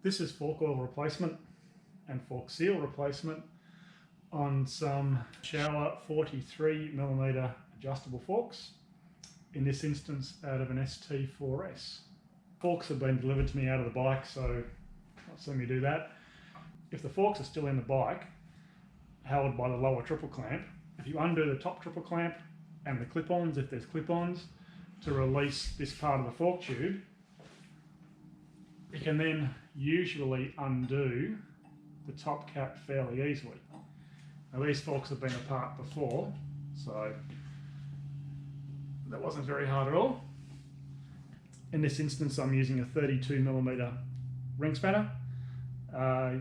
This is fork oil replacement and fork seal replacement on some Showa 43mm adjustable forks, in this instance out of an ST4S. Forks have been delivered to me out of the bike, so I'll see me do that. If the forks are still in the bike, held by the lower triple clamp, if you undo the top triple clamp and the clip-ons, if there's clip-ons, to release this part of the fork tube, you can then usually undo the top cap fairly easily. Now these forks have been apart before, so that wasn't very hard at all. In this instance I'm using a 32mm ring spanner.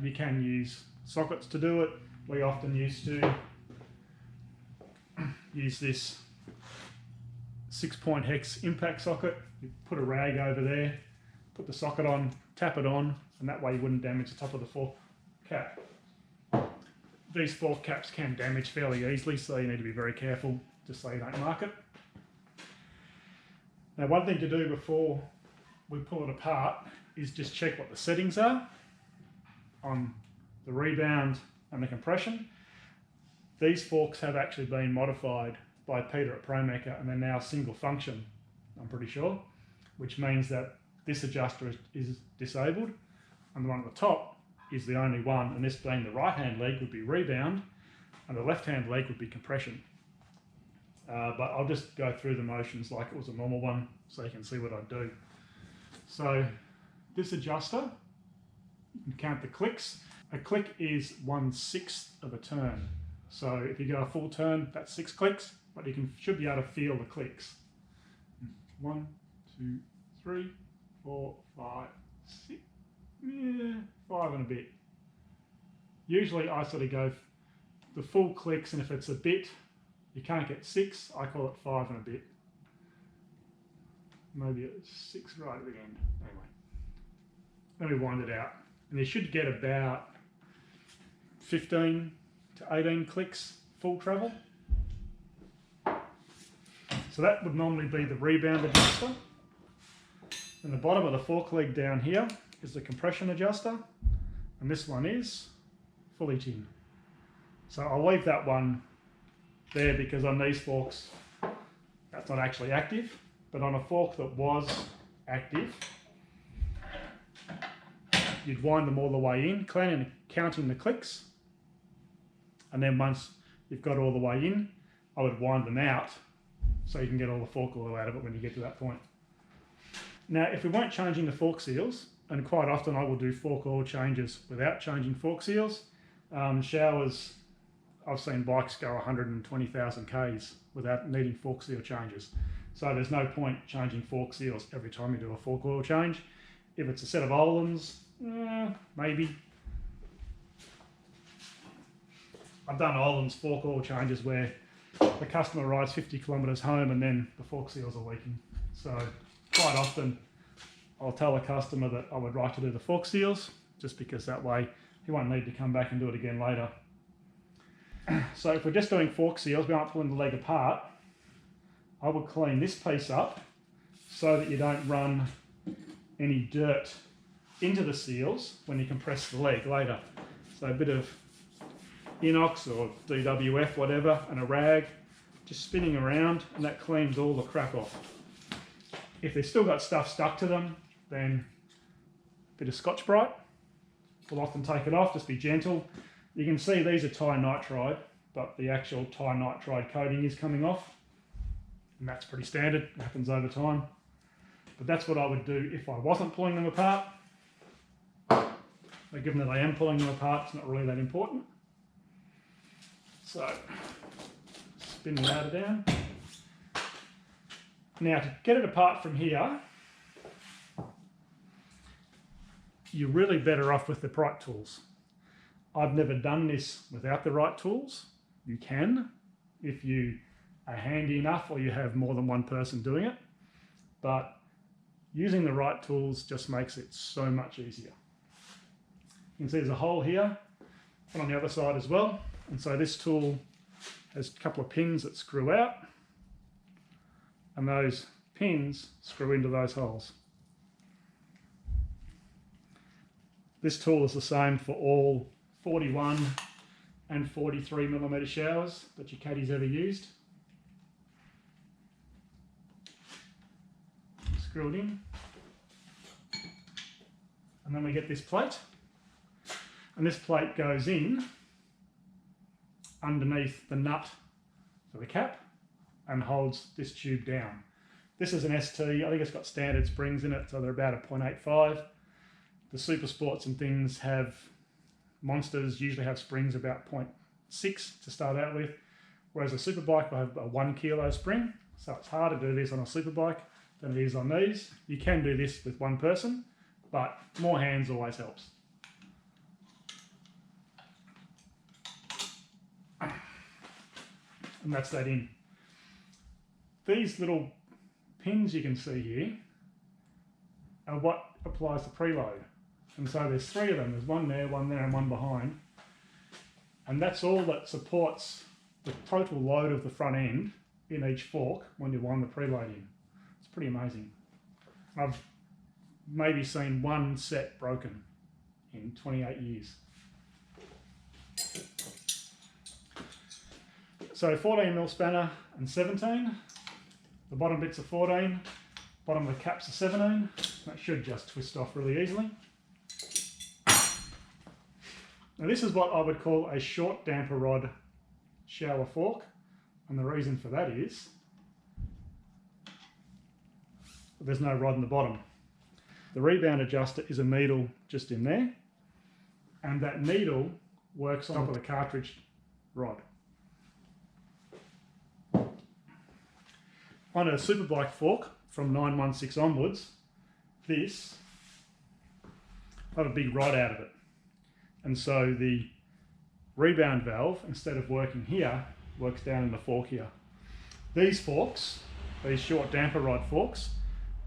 You can use sockets to do it. We often used to use this 6-point hex impact socket. You put a rag over there, put the socket on, tap it on, and that way you wouldn't damage the top of the fork cap. These fork caps can damage fairly easily, so you need to be very careful just so you don't mark it. Now one thing to do before we pull it apart is just check what the settings are on the rebound and the compression. These forks have actually been modified by Peter at ProMecha and they're now single function, I'm pretty sure, which means that this adjuster is disabled and the one at the top is the only one, and this being the right hand leg would be rebound and the left hand leg would be compression. But I'll just go through the motions like it was a normal one so you can see what I do. So this adjuster, you can count the clicks. A click is 1/6 of a turn. So if you go a full turn, that's 6 clicks, but you should be able to feel the clicks. 1, 2, 3, 4, 5, 6, 5 and a bit. Usually I sort of go the full clicks, and if it's a bit, you can't get 6, I call it 5 and a bit. Maybe it's 6 right at the end. Anyway, let me wind it out. And you should get about 15 to 18 clicks full travel. So that would normally be the rebound adjuster. And the bottom of the fork leg down here is the compression adjuster. And this one is fully tin. So I'll leave that one there because on these forks, that's not actually active. But on a fork that was active, you'd wind them all the way in, counting the clicks. And then once you've got all the way in, I would wind them out so you can get all the fork oil out of it when you get to that point. Now, if we weren't changing the fork seals, and quite often I will do fork oil changes without changing fork seals. Showers, I've seen bikes go 120,000 Ks without needing fork seal changes. So there's no point changing fork seals every time you do a fork oil change. If it's a set of Ohlins, maybe. I've done Ohlins fork oil changes where the customer rides 50 kilometres home and then the fork seals are leaking. So quite often I'll tell a customer that I would like to do the fork seals, just because that way he won't need to come back and do it again later. So if we're just doing fork seals, we aren't pulling the leg apart, I would clean this piece up so that you don't run any dirt into the seals when you compress the leg later. So a bit of inox or DWF, whatever, and a rag, just spinning around, and that cleans all the crap off. If they've still got stuff stuck to them, then a bit of Scotch-Brite will often take it off. Just be gentle. You can see these are Ti-nitride, but the actual Ti-nitride coating is coming off, and that's pretty standard. It happens over time. But that's what I would do if I wasn't pulling them apart. But given that I am pulling them apart, it's not really that important. So, spin the ladder down. Now, to get it apart from here, you're really better off with the right tools. I've never done this without the right tools. You can, if you are handy enough or you have more than one person doing it. But using the right tools just makes it so much easier. You can see there's a hole here, and on the other side as well. And so this tool has a couple of pins that screw out, and those pins screw into those holes. This tool is the same for all 41 and 43mm showers that Ducati's ever used. Screw it in. And then we get this plate. And this plate goes in underneath the nut for the cap and holds this tube down. This is an ST, I think it's got standard springs in it, so they're about a 0.85. The super sports and things have, monsters usually have springs about 0.6 to start out with, whereas a superbike will have a 1 kilo spring, so it's harder to do this on a superbike than it is on these. You can do this with one person, but more hands always helps. And that's that in. These little pins you can see here are what applies to preload. And so there's 3 of them. There's one there, and one behind. And that's all that supports the total load of the front end in each fork when you wind the preload in. It's pretty amazing. I've maybe seen one set broken in 28 years. So 14mm spanner and 17. The bottom bits are 14. Bottom of the caps are 17. That should just twist off really easily. Now this is what I would call a short damper rod shower fork. And the reason for that is there's no rod in the bottom. The rebound adjuster is a needle just in there. And that needle works on top of the cartridge rod. On a superbike fork from 916 onwards, this have a big rod out of it. And so the rebound valve, instead of working here, works down in the fork here. These forks, these short damper rod forks,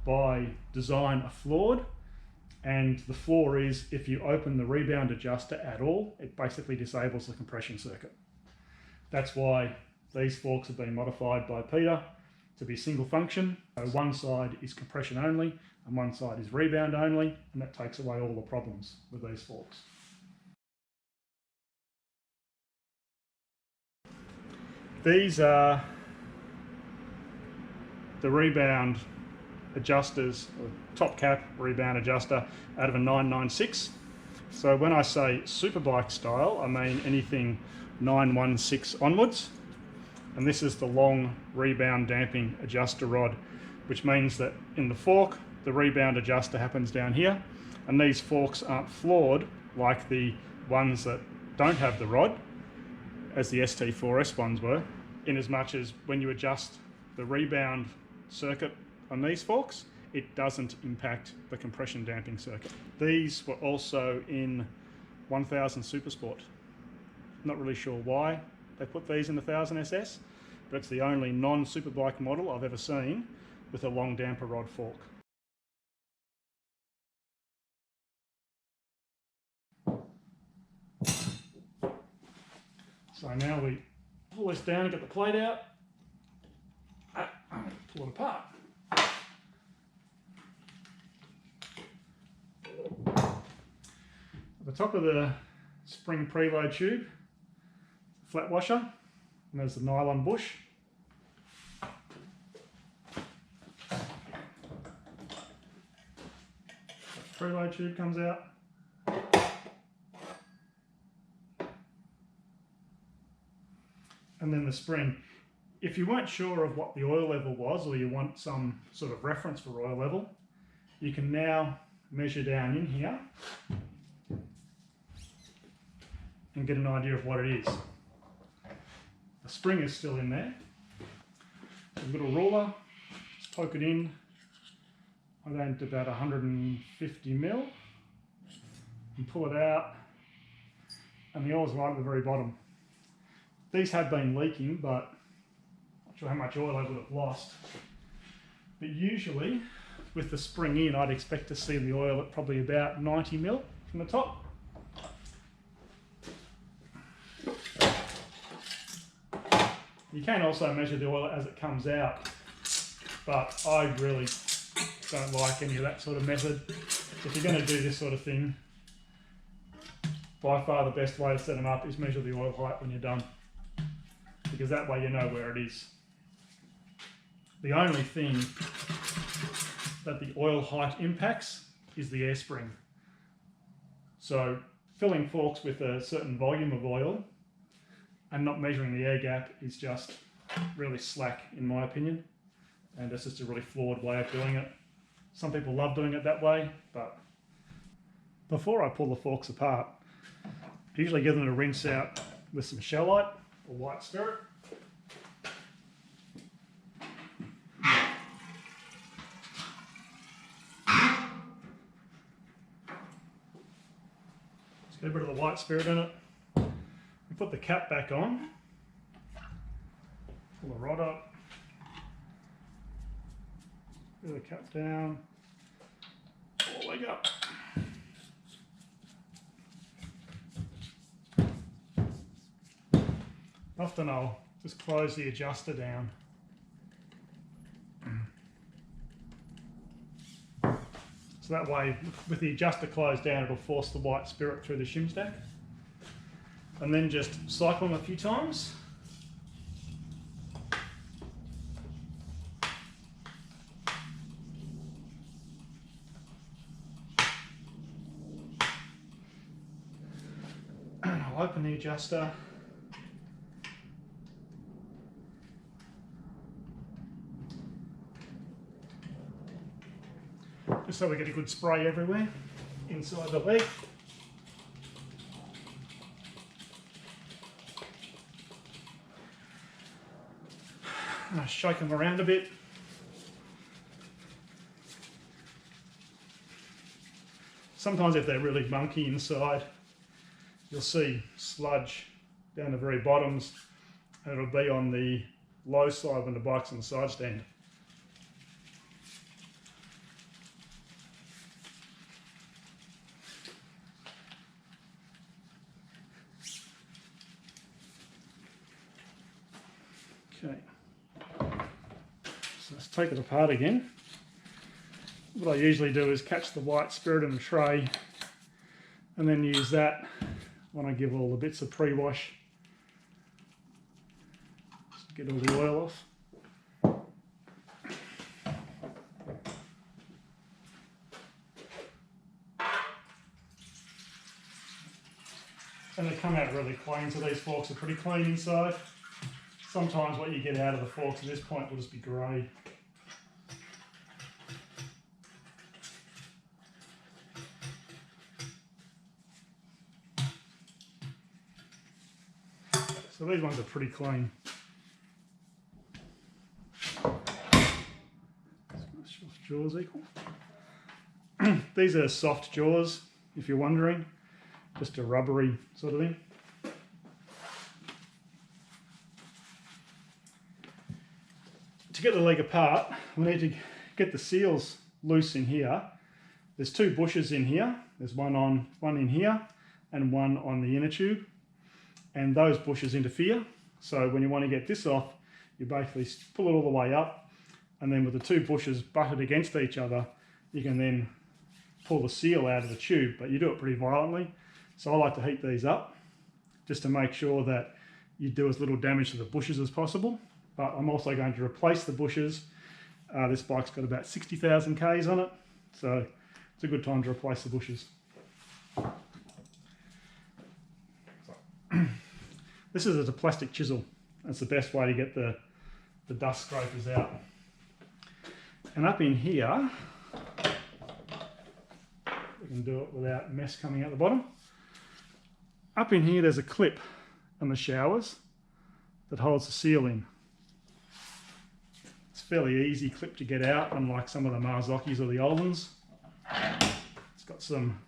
by design are flawed. And the flaw is if you open the rebound adjuster at all, it basically disables the compression circuit. That's why these forks have been modified by Peter to be single function. So one side is compression only and one side is rebound only, and that takes away all the problems with these forks. These are the rebound adjusters, or top cap rebound adjuster out of a 996. So when I say superbike style, I mean anything 916 onwards. And this is the long rebound damping adjuster rod, which means that in the fork, the rebound adjuster happens down here, and these forks aren't flawed like the ones that don't have the rod, as the ST4S ones were, in as much as when you adjust the rebound circuit on these forks, it doesn't impact the compression damping circuit. These were also in 1000 Supersport. Not really sure why they put these in the 1000 SS, but it's the only non-superbike model I've ever seen with a long damper rod fork. So now we pull this down and get the plate out, pull it apart. At the top of the spring preload tube, flat washer, and there's the nylon bush. The preload tube comes out. And then the spring. If you weren't sure of what the oil level was, or you want some sort of reference for oil level, you can now measure down in here and get an idea of what it is. The spring is still in there. A little ruler, just poke it in. I went to about 150mm and pull it out, and the oil's right at the very bottom. These have been leaking, but not sure how much oil I would have lost. But usually, with the spring in, I'd expect to see the oil at probably about 90mm from the top. You can also measure the oil as it comes out, but I really don't like any of that sort of method. If you're going to do this sort of thing, by far the best way to set them up is measure the oil height when you're done, because that way you know where it is. The only thing that the oil height impacts is the air spring. So filling forks with a certain volume of oil and not measuring the air gap is just really slack, in my opinion, and it's just a really flawed way of doing it. Some people love doing it that way, but before I pull the forks apart, I usually give them a rinse out with some shellite or white spirit. Just get a bit of the white spirit in it. And put the cap back on. Pull the rod up. Put the cap down. Pull the leg up. Often I'll just close the adjuster down. So that way, with the adjuster closed down, it'll force the white spirit through the shim stack. And then just cycle them a few times. And I'll open the adjuster. Just so we get a good spray everywhere inside the leg. And I shake them around a bit. Sometimes if they're really bunky inside, you'll see sludge down the very bottoms, and it'll be on the low side when the bike's on the side stand. Okay, so let's take it apart again. What I usually do is catch the white spirit in the tray and then use that when I give all the bits of pre-wash. Just get all the oil off. And they come out really clean, so these forks are pretty clean inside. Sometimes what you get out of the forks at this point will just be grey. So these ones are pretty clean. Jaws equal. These are soft jaws, if you're wondering, just a rubbery sort of thing. To get the leg apart, we need to get the seals loose in here. There's two bushes in here. There's one in here and one on the inner tube. And those bushes interfere. So when you want to get this off, you basically pull it all the way up, and then with the two bushes butted against each other, you can then pull the seal out of the tube, but you do it pretty violently. So I like to heat these up just to make sure that you do as little damage to the bushes as possible. But I'm also going to replace the bushes. This bike's got about 60,000 Ks on it, so it's a good time to replace the bushes. This is a plastic chisel. That's the best way to get the dust scrapers out. And up in here, we can do it without mess coming out the bottom. Up in here there's a clip on the showers that holds the seal in. It's a fairly easy clip to get out, unlike some of the Marzocchis or the old ones. It's got some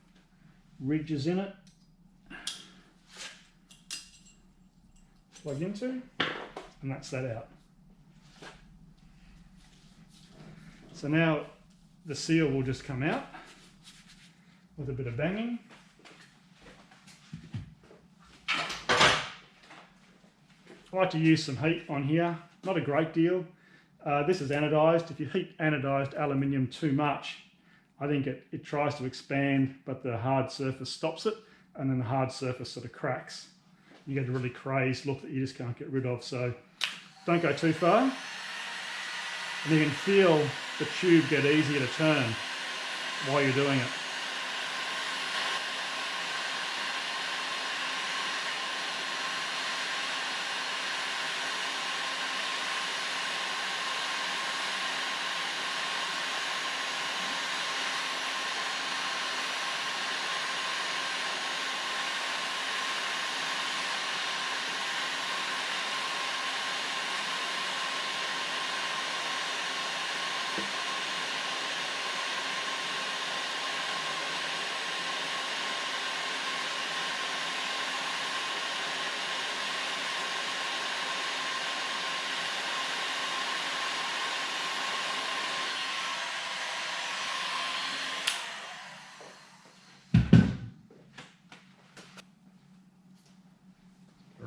ridges in it. Plug into, and that's that out. So now the seal will just come out with a bit of banging. I like to use some heat on here, not a great deal. This is anodized. If you heat anodized aluminium too much, I think it tries to expand, but the hard surface stops it, and then the hard surface sort of cracks. You get a really crazed look that you just can't get rid of, so don't go too far. And you can feel the tube get easier to turn while you're doing it.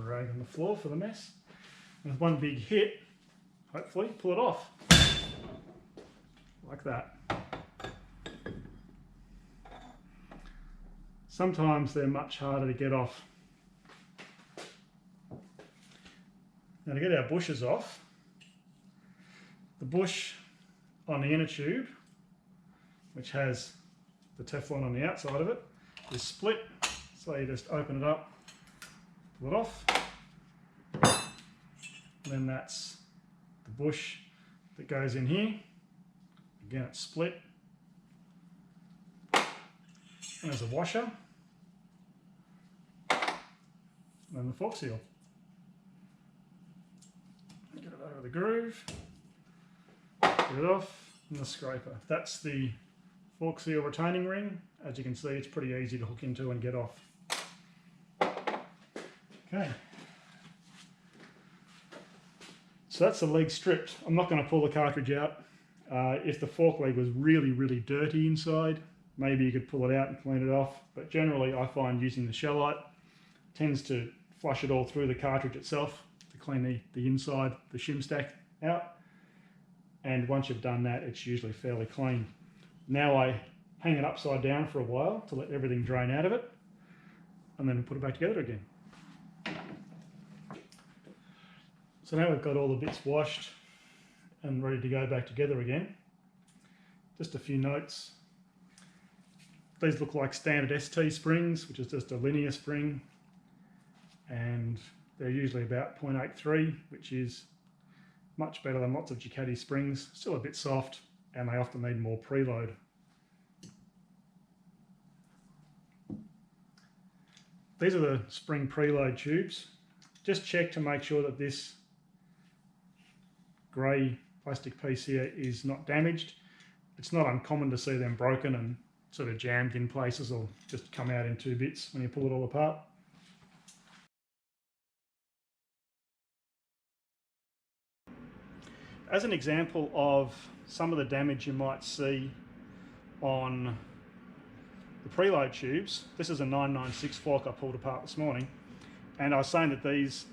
Rag on the floor for the mess. And with one big hit, hopefully pull it off. Like that. Sometimes they're much harder to get off. Now to get our bushes off, the bush on the inner tube, which has the Teflon on the outside of it, is split. So you just open it up, pull it off. And then that's the bush that goes in here. Again, it's split. And there's a washer. And then the fork seal. Get it over the groove. Get it off. And the scraper. That's the fork seal retaining ring. As you can see, it's pretty easy to hook into and get off. Okay. So that's the leg stripped. I'm not going to pull the cartridge out. If the fork leg was really, really dirty inside, maybe you could pull it out and clean it off. But generally, I find using the Shellite tends to flush it all through the cartridge itself to clean the inside, the shim stack out. And once you've done that, it's usually fairly clean. Now I hang it upside down for a while to let everything drain out of it, and then put it back together again. So now we've got all the bits washed and ready to go back together again. Just a few notes. These look like standard ST springs, which is just a linear spring, and they're usually about 0.83, which is much better than lots of Ducati springs. Still a bit soft, and they often need more preload. These are the spring preload tubes. Just check to make sure that this grey plastic piece here is not damaged. It's not uncommon to see them broken and sort of jammed in places or just come out in two bits when you pull it all apart. As an example of some of the damage you might see on the preload tubes, this is a 996 fork I pulled apart this morning, and I was saying that these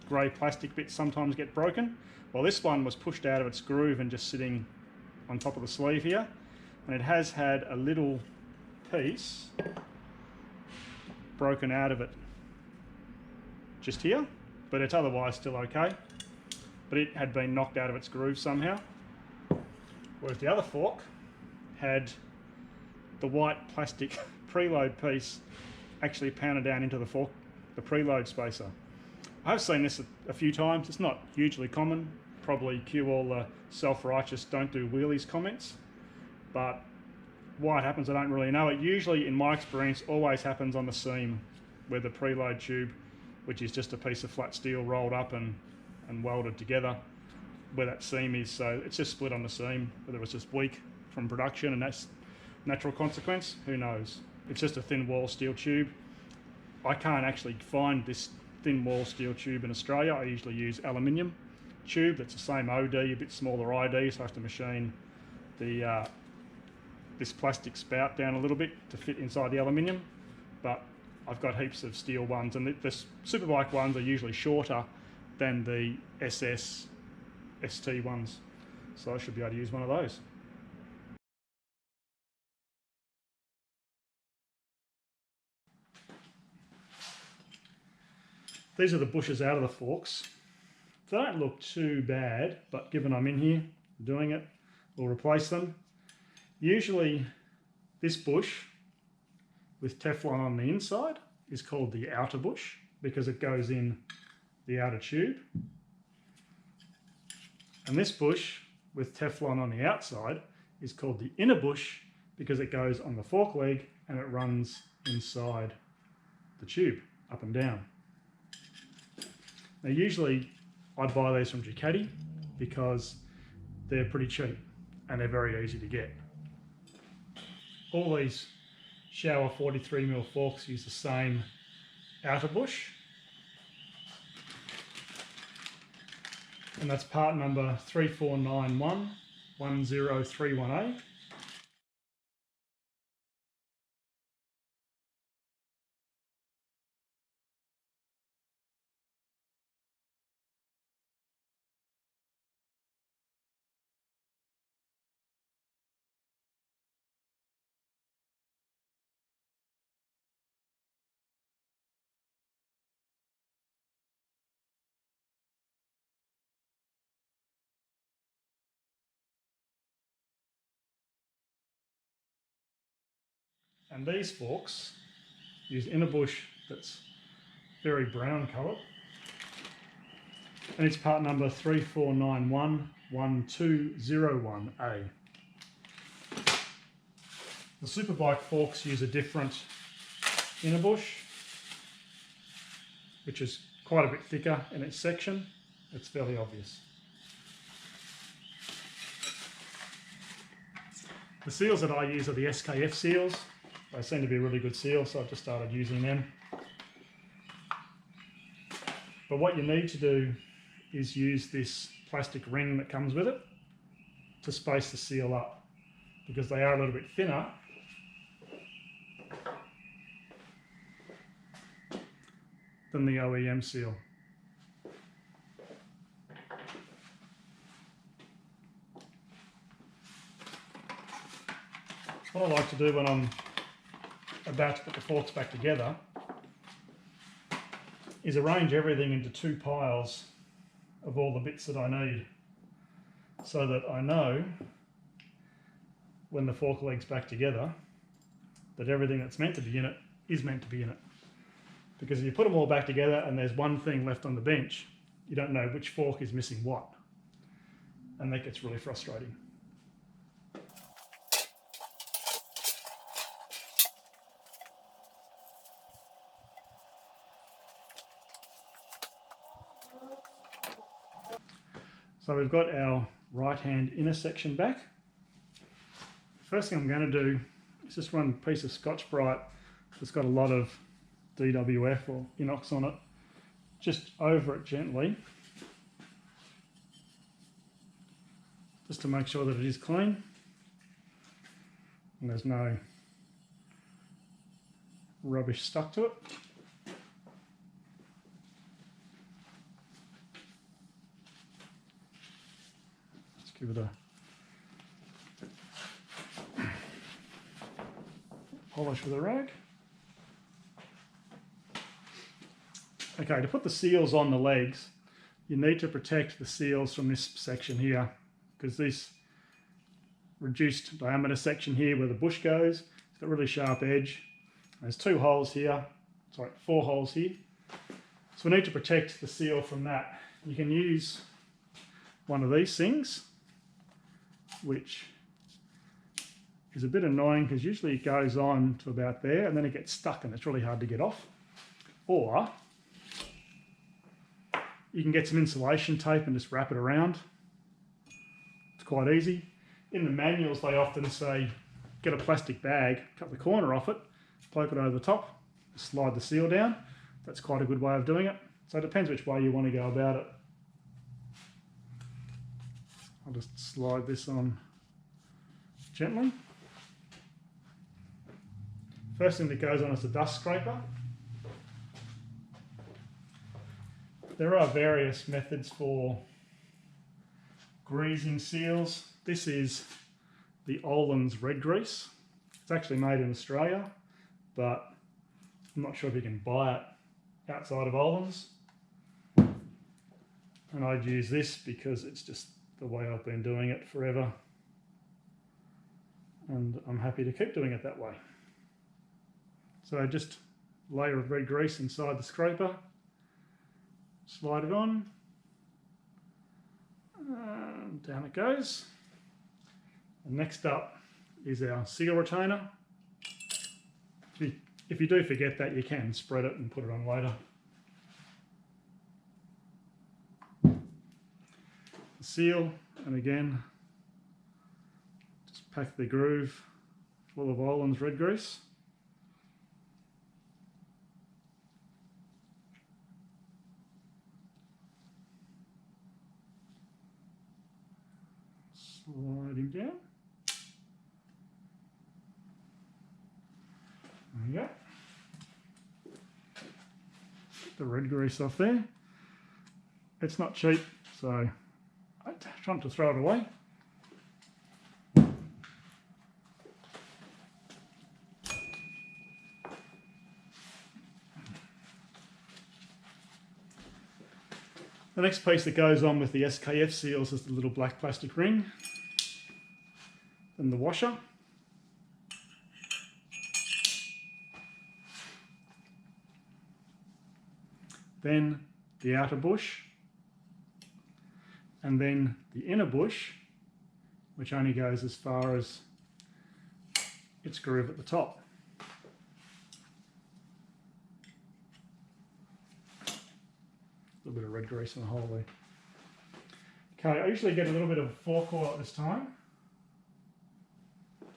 grey plastic bits sometimes get broken. Well, this one was pushed out of its groove and just sitting on top of the sleeve here, and it has had a little piece broken out of it just here, but it's otherwise still okay. But it had been knocked out of its groove somehow. Whereas the other fork had the white plastic preload piece actually pounded down into the fork, the preload spacer. I've seen this a few times. It's not hugely common. Probably cue all the self-righteous don't do wheelies comments. But why it happens, I don't really know. It usually, in my experience, always happens on the seam where the preload tube, which is just a piece of flat steel rolled up and welded together, where that seam is. So it's just split on the seam, whether it was just weak from production and that's natural consequence, who knows. It's just a thin wall steel tube. I can't actually find this thin wall steel tube in Australia. I usually use aluminium tube. That's the same OD, a bit smaller ID, so I have to machine the this plastic spout down a little bit to fit inside the aluminium. But I've got heaps of steel ones, and the superbike ones are usually shorter than the SS ST ones, so I should be able to use one of those. these are the bushes out of the forks. They don't look too bad, but given I'm in here doing it, we'll replace them. Usually this bush with Teflon on the inside is called the outer bush because it goes in the outer tube. And this bush with Teflon on the outside is called the inner bush because it goes on the fork leg and it runs inside the tube, up and down. Now usually I buy these from Ducati because they're pretty cheap and they're very easy to get. All these Showa 43mm forks use the same outer bush, and that's part number 34911031A. And these forks use inner bush that's very brown coloured, and it's part number 34911201A. The Superbike forks use a different inner bush, which is quite a bit thicker in its section. It's fairly obvious. The seals that I use are the SKF seals. They seem to be a really good seal, so I've just started using them. But what you need to do is use this plastic ring that comes with it to space the seal up, because they are a little bit thinner than the OEM seal. What I like to do when I'm about to put the forks back together is arrange everything into two piles of all the bits that I need, so that I know when the fork leg's back together that everything that's meant to be in it is meant to be in it. Because if you put them all back together and there's one thing left on the bench, you don't know which fork is missing what, and that gets really frustrating. So we've got our right hand inner section back. First thing I'm going to do is just run a piece of Scotch-Brite that's got a lot of DWF or inox on it, just over it gently, just to make sure that it is clean and there's no rubbish stuck to it. Give it a polish with a rag. Okay, to put the seals on the legs, you need to protect the seals from this section here, because this reduced diameter section here where the bush goes, it's got a really sharp edge. There's two holes here, sorry, 4 holes here. So we need to protect the seal from that. You can use one of these things, which is a bit annoying because usually it goes on to about there and then it gets stuck and it's really hard to get off. Or you can get some insulation tape and just wrap it around. It's quite easy. In the manuals they often say get a plastic bag, cut the corner off it, poke it over the top, slide the seal down. That's quite a good way of doing it. So it depends which way you want to go about it. I'll just slide this on gently. First thing that goes on is the dust scraper. There are various methods for greasing seals. This is the Olin's red grease. It's actually made in Australia, but I'm not sure if you can buy it outside of Olin's. And I'd use this because it's just the way I've been doing it forever. And I'm happy to keep doing it that way. So just layer of red grease inside the scraper, slide it on, and down it goes. And next up is our seal retainer. If you do forget that, you can spread it and put it on later. The seal, and again, just pack the groove full of Oland's red grease. Slide him down. There we go. Get the red grease off there. It's not cheap, so I try not to throw it away. The next piece that goes on with the SKF seals is the little black plastic ring, then the washer, then the outer bush, and then the inner bush, which only goes as far as its groove at the top. A little bit of red grease in the hole there. Okay, I usually get a little bit of fork oil at this time.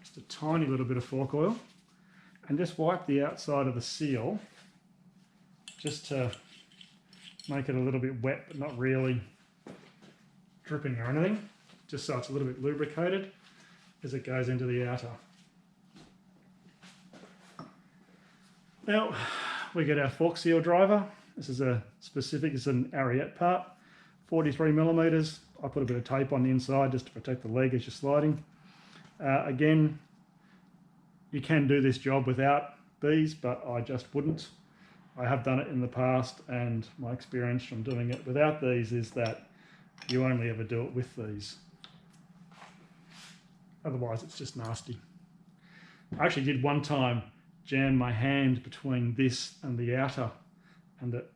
Just a tiny little bit of fork oil. And just wipe the outside of the seal just to make it a little bit wet, but not really dripping or anything. Just so it's a little bit lubricated as it goes into the outer. Now, we get our fork seal driver. This is a specific, it's an Ariete part, 43mm. I put a bit of tape on the inside just to protect the leg as you're sliding. Again, you can do this job without these, but I just wouldn't. I have done it in the past, and my experience from doing it without these is that you only ever do it with these. Otherwise, it's just nasty. I actually did one time jam my hand between this and the outer, and it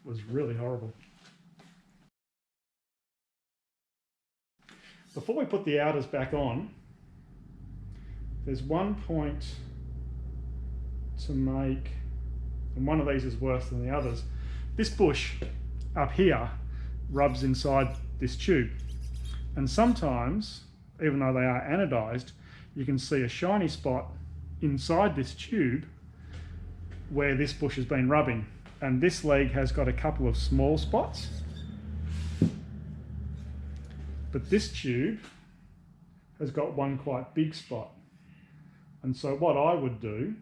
was really horrible. Before we put the outers back on, there's one point to make, and one of these is worse than the others. This bush up here rubs inside this tube, and sometimes, even though they are anodized, you can see a shiny spot inside this tube where this bush has been rubbing. And this leg has got a couple of small spots, but this tube has got one quite big spot. And so what I would do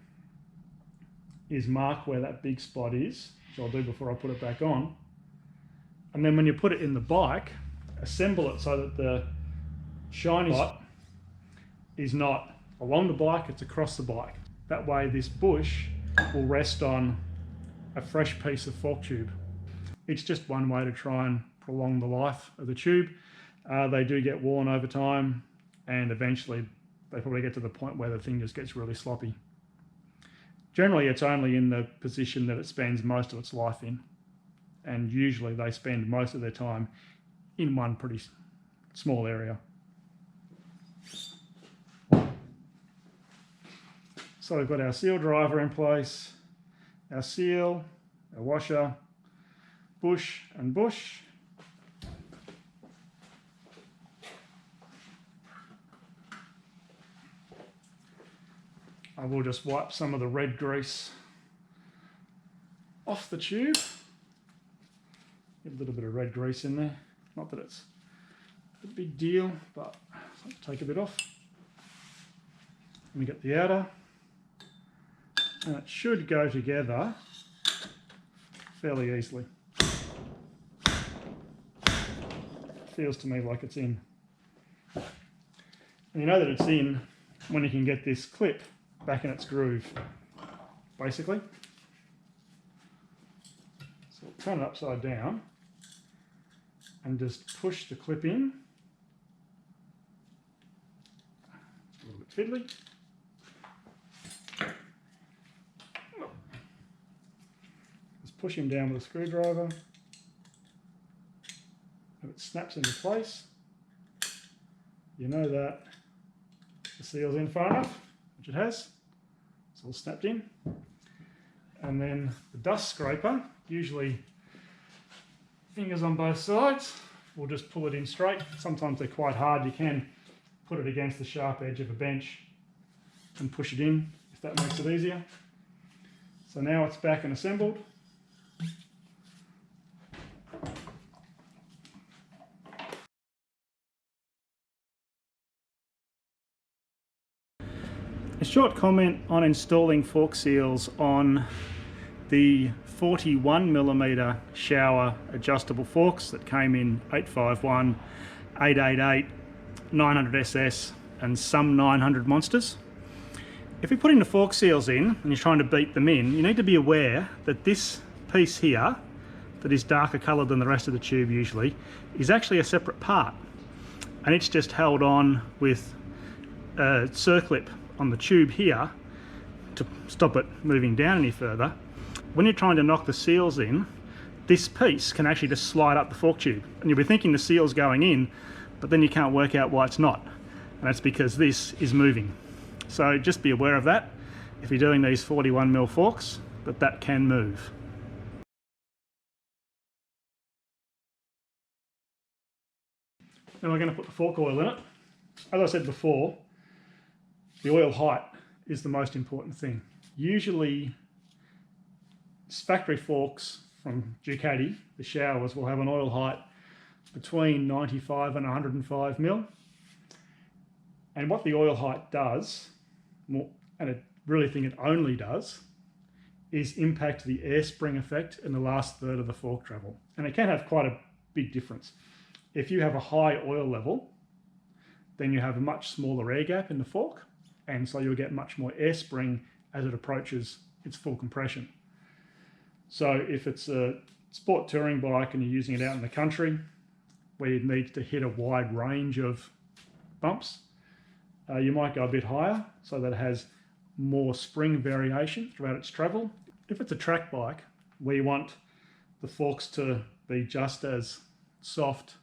is mark where that big spot is, which I'll do before I put it back on. And then when you put it in the bike, assemble it so that the shiny spot is not along the bike, it's across the bike. That way this bush will rest on a fresh piece of fork tube. It's just one way to try and prolong the life of the tube. They do get worn over time, and eventually they probably get to the point where the thing just gets really sloppy. Generally, it's only in the position that it spends most of its life in, and usually they spend most of their time in one pretty small area. So we've got our seal driver in place, our seal, our washer, bush and bush. I will just wipe some of the red grease off the tube. Get a little bit of red grease in there. Not that it's a big deal, but I'll take a bit off. Let me get the outer. And it should go together fairly easily. Feels to me like it's in. And you know that it's in when you can get this clip back in its groove, basically. So turn it upside down. and just push the clip in. A little bit fiddly. Just push him down with a screwdriver. If it snaps into place, you know that the seal's in far enough, which it has. It's all snapped in. And then the dust scraper, usually fingers on both sides, we'll just pull it in straight. Sometimes they're quite hard. You can put it against the sharp edge of a bench and push it in if that makes it easier. So now it's back and assembled. A short comment on installing fork seals on the 41mm Showa adjustable forks that came in 851, 888, 900SS and some 900 monsters. If you're putting the fork seals in and you're trying to beat them in, you need to be aware that this piece here, that is darker coloured than the rest of the tube usually, is actually a separate part. And it's just held on with a circlip on the tube here to stop it moving down any further. When you're trying to knock the seals in, this piece can actually just slide up the fork tube. And you'll be thinking the seal's going in, but then you can't work out why it's not. And that's because this is moving. So just be aware of that if you're doing these 41mm forks, that can move. Now we're going to put the fork oil in it. As I said before, the oil height is the most important thing. Usually factory forks from Ducati, the Showas, will have an oil height between 95 and 105 mil. And what the oil height does, and I really think it only does, is impact the air spring effect in the last third of the fork travel. And it can have quite a big difference. If you have a high oil level, then you have a much smaller air gap in the fork, and so you'll get much more air spring as it approaches its full compression. So if it's a sport touring bike and you're using it out in the country where you need to hit a wide range of bumps, you might go a bit higher so that it has more spring variation throughout its travel. If it's a track bike where you want the forks to be just as soft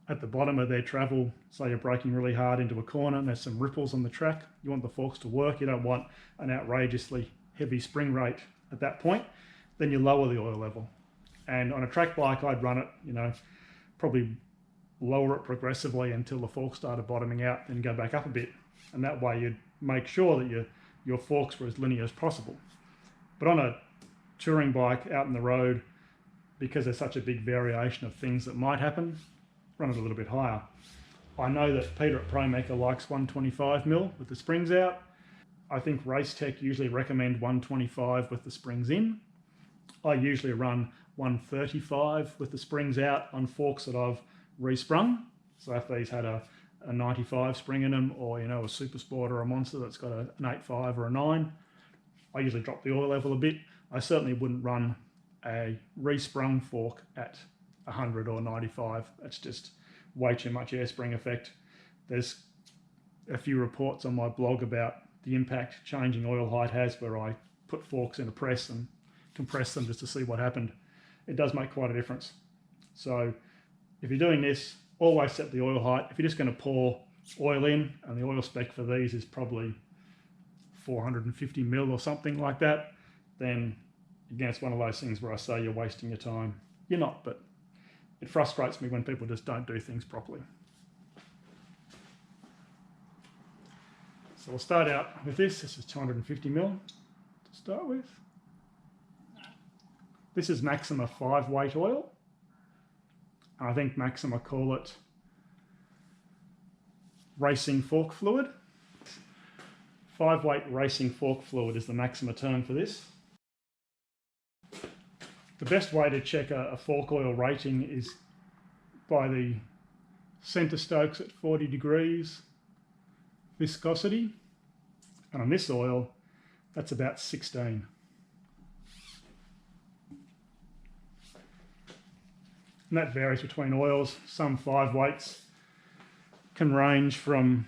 at the bottom of their travel, so you're braking really hard into a corner and there's some ripples on the track, you want the forks to work, you don't want an outrageously heavy spring rate at that point, then you lower the oil level. And on a track bike, I'd run it, probably lower it progressively until the forks started bottoming out, then go back up a bit. And that way you'd make sure that your forks were as linear as possible. But on a touring bike out in the road, because there's such a big variation of things that might happen, run it a little bit higher. I know that Peter at ProMecha likes 125mm with the springs out. I think Race Tech usually recommend 125 with the springs in. I usually run 135 with the springs out on forks that I've resprung. So if these had a 95 spring in them, or a Super Sport or a Monster that's got an 8.5 or a 9, I usually drop the oil level a bit. I certainly wouldn't run a resprung fork at 100 or 95. That's just way too much air spring effect. There's a few reports on my blog about the impact changing oil height has, where I put forks in a press and compress them just to see what happened. It does make quite a difference. So if you're doing this, always set the oil height. If you're just going to pour oil in, and the oil spec for these is probably 450 mil or something like that, then again, it's one of those things where I say you're wasting your time. You're not, but it frustrates me when people just don't do things properly. So we'll start out with this. This is 250 mil to start with. This is Maxima 5-weight oil. I think Maxima call it racing fork fluid. 5-weight racing fork fluid is the Maxima term for this. The best way to check a fork oil rating is by the center stokes at 40 degrees viscosity. And on this oil, that's about 16. And that varies between oils. Some 5 weights can range from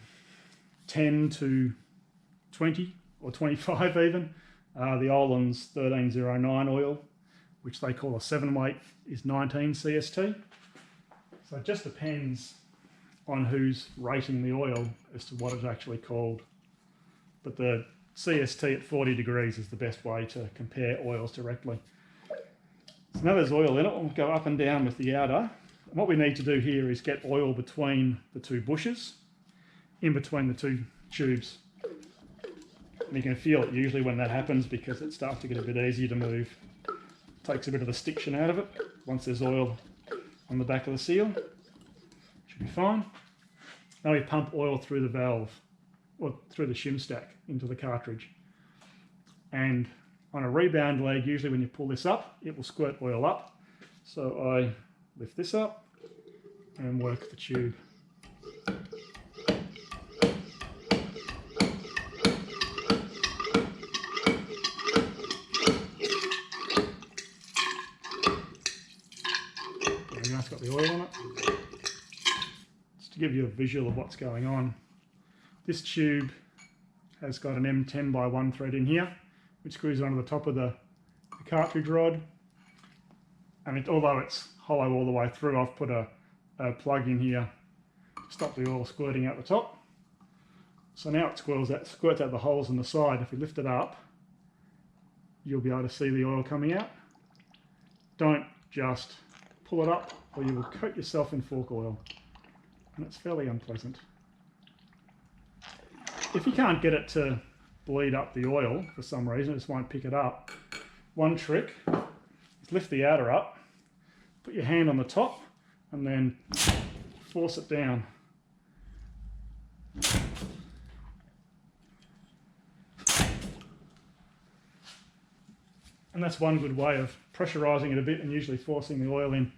10 to 20 or 25 even. The Olin's 1309 oil, which they call a 7 weight, is 19 CST. So it just depends on who's rating the oil as to what it's actually called. But the CST at 40 degrees is the best way to compare oils directly. So now there's oil in it, we'll go up and down with the outer. And what we need to do here is get oil between the 2 bushes, in between the 2 tubes. And you can feel it usually when that happens because it starts to get a bit easier to move. Takes a bit of the stiction out of it once there's oil on the back of the seal. Should be fine. Now we pump oil through the valve, or through the shim stack into the cartridge. And on a rebound leg, usually when you pull this up, it will squirt oil up. So I lift this up and work the tube. That's got the oil on it. Just to give you a visual of what's going on. This tube has got an M10 by 1 thread in here, which screws onto the top of the cartridge rod. And although it's hollow all the way through, I've put a plug in here to stop the oil squirting out the top. So now it squirts out the holes in the side. If we lift it up, you'll be able to see the oil coming out. Don't just pull it up or you will coat yourself in fork oil, and it's fairly unpleasant. If you can't get it to bleed up the oil for some reason, it just won't pick it up, one trick is lift the outer up, put your hand on the top and then force it down. And that's one good way of pressurising it a bit and usually forcing the oil in.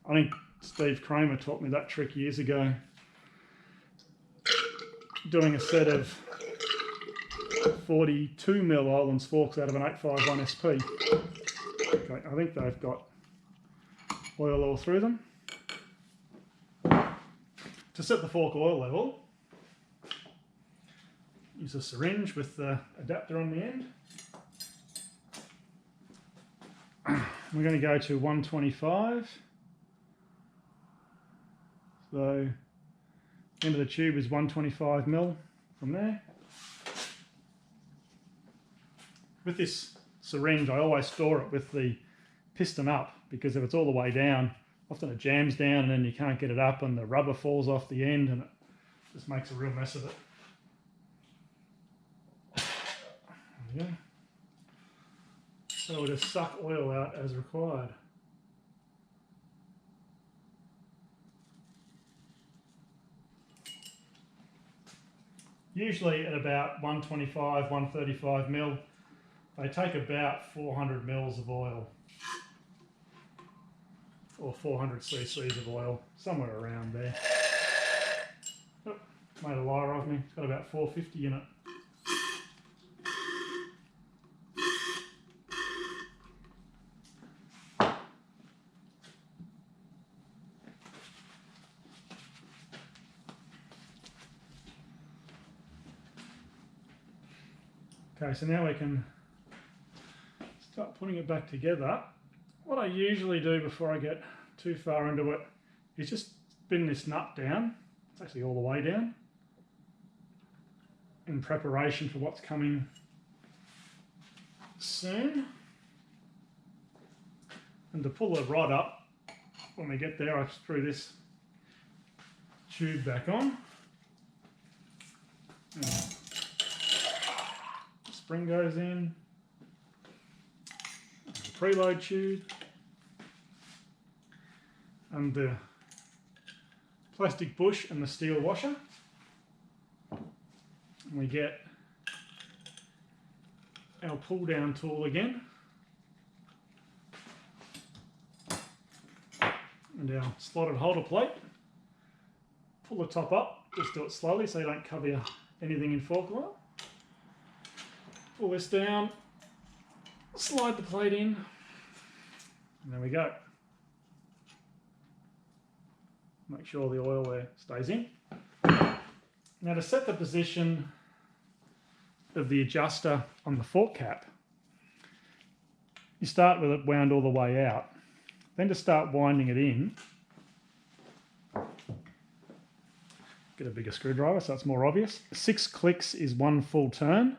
I think Steve Kramer taught me that trick years ago, doing a set of 42mm Olin's forks out of an 851 SP. Okay, I think they've got oil all through them. To set the fork oil level, use a syringe with the adapter on the end. We're going to go to 125. So the end of the tube is 125mm from there. With this syringe, I always store it with the piston up, because if it's all the way down, often it jams down and then you can't get it up and the rubber falls off the end and it just makes a real mess of it. There we go. So we'll just suck oil out as required. Usually at about 125, 135mm, they take about 400 mils of oil, or 400 cc's of oil, somewhere around there. Oh, made a liar of me, it's got about 450 in it. Okay, so now we can start putting it back together. What I usually do before I get too far into it is just spin this nut down. It's actually all the way down, in preparation for what's coming soon. And to pull the rod up, when we get there, I screw this tube back on. Spring goes in, the preload tube, and the plastic bush and the steel washer. And we get our pull down tool again, and our slotted holder plate. Pull the top up, just do it slowly so you don't cover anything in fork oil. Pull this down, slide the plate in, and there we go. make sure the oil there stays in. Now to set the position of the adjuster on the fork cap, you start with it wound all the way out. Then to start winding it in, get a bigger screwdriver so it's more obvious. 6 clicks is 1 full turn.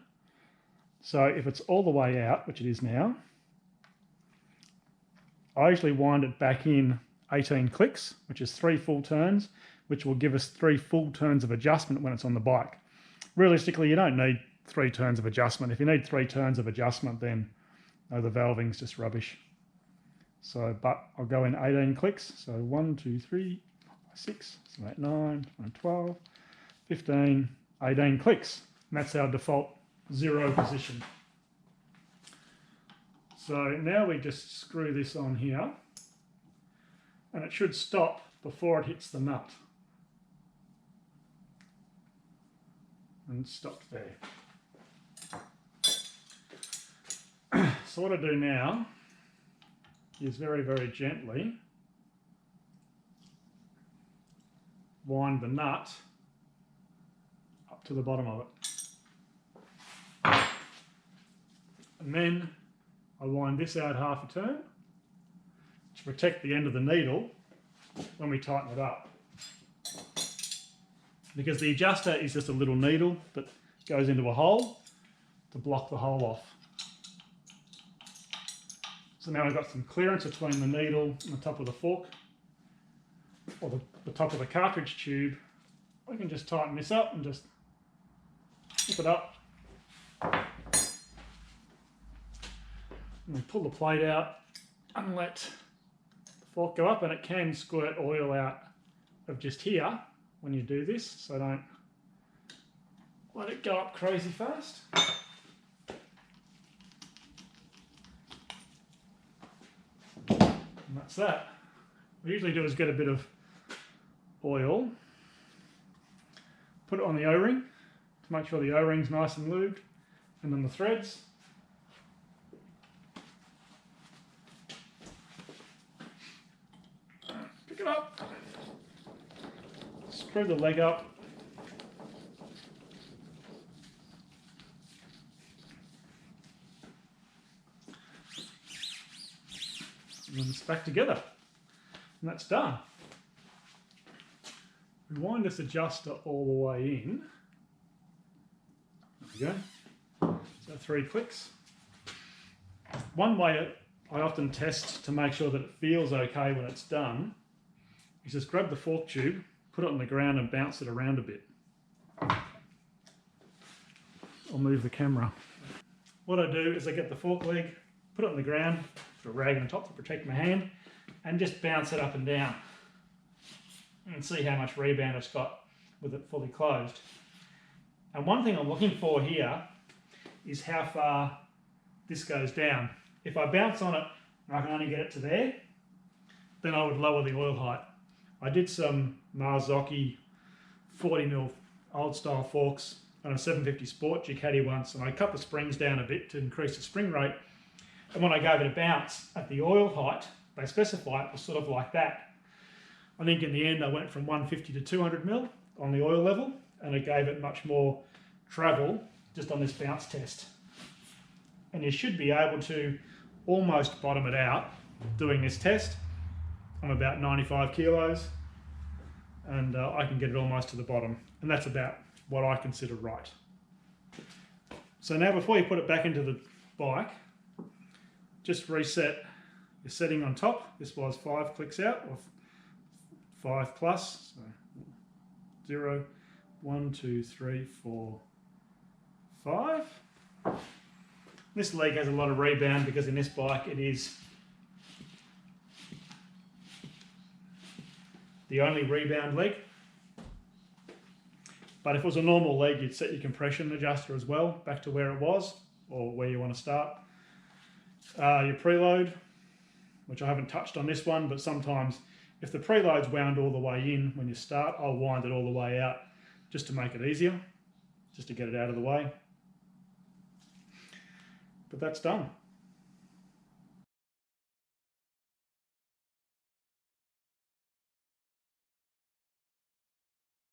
So if it's all the way out, which it is now, I usually wind it back in 18 clicks, which is 3 full turns, which will give us 3 full turns of adjustment when it's on the bike. Realistically, you don't need 3 turns of adjustment. If you need 3 turns of adjustment, then the valving's just rubbish. So, but I'll go in 18 clicks. So 1, 2, 3, 4, 5, 6, 7, 8, 9, 12, 15, 18 clicks. And that's our default 0 position. So now we just screw this on here, and it should stop before it hits the nut. And it stopped there. So what I do now is very, very gently wind the nut up to the bottom of it. And then I wind this out half a turn to protect the end of the needle when we tighten it up. Because the adjuster is just a little needle that goes into a hole to block the hole off. So now we've got some clearance between the needle and the top of the fork, or the top of the cartridge tube. We can just tighten this up and just flip it up. And we pull the plate out and let the fork go up, and it can squirt oil out of just here when you do this, so don't let it go up crazy fast. And that's that. What we usually do is get a bit of oil, put it on the O-ring to make sure the O-ring's nice and lubed, and then the threads. Pick it up, screw the leg up, and then it's back together, and that's done. We wind this adjuster all the way in. There we go. So 3 clicks. One way I often test to make sure that it feels okay when it's done is just grab the fork tube, put it on the ground and bounce it around a bit. I'll move the camera. What I do is I get the fork leg, put it on the ground, put a rag on top to protect my hand, and just bounce it up and down. And see how much rebound it's got with it fully closed. And one thing I'm looking for here is how far this goes down. If I bounce on it and I can only get it to there, then I would lower the oil height. I did some Marzocchi 40mm old style forks on a 750 Sport Ducati once, and I cut the springs down a bit to increase the spring rate. And when I gave it a bounce at the oil height, they specify it was sort of like that. I think in the end I went from 150 to 200mm on the oil level, and it gave it much more travel just on this bounce test. And you should be able to almost bottom it out doing this test. I'm about 95 kilos, and I can get it almost to the bottom, and that's about what I consider right. So now before you put it back into the bike, just reset your setting on top. This was 5 clicks out, or 5 plus, so 0, 1, 2, 3, 4, 5. This leg has a lot of rebound because in this bike it is the only rebound leg. But if it was a normal leg, you'd set your compression adjuster as well back to where it was, or where you want to start. Your preload, which I haven't touched on this one, but sometimes if the preload's wound all the way in when you start, I'll wind it all the way out just to make it easier, just to get it out of the way. But that's done.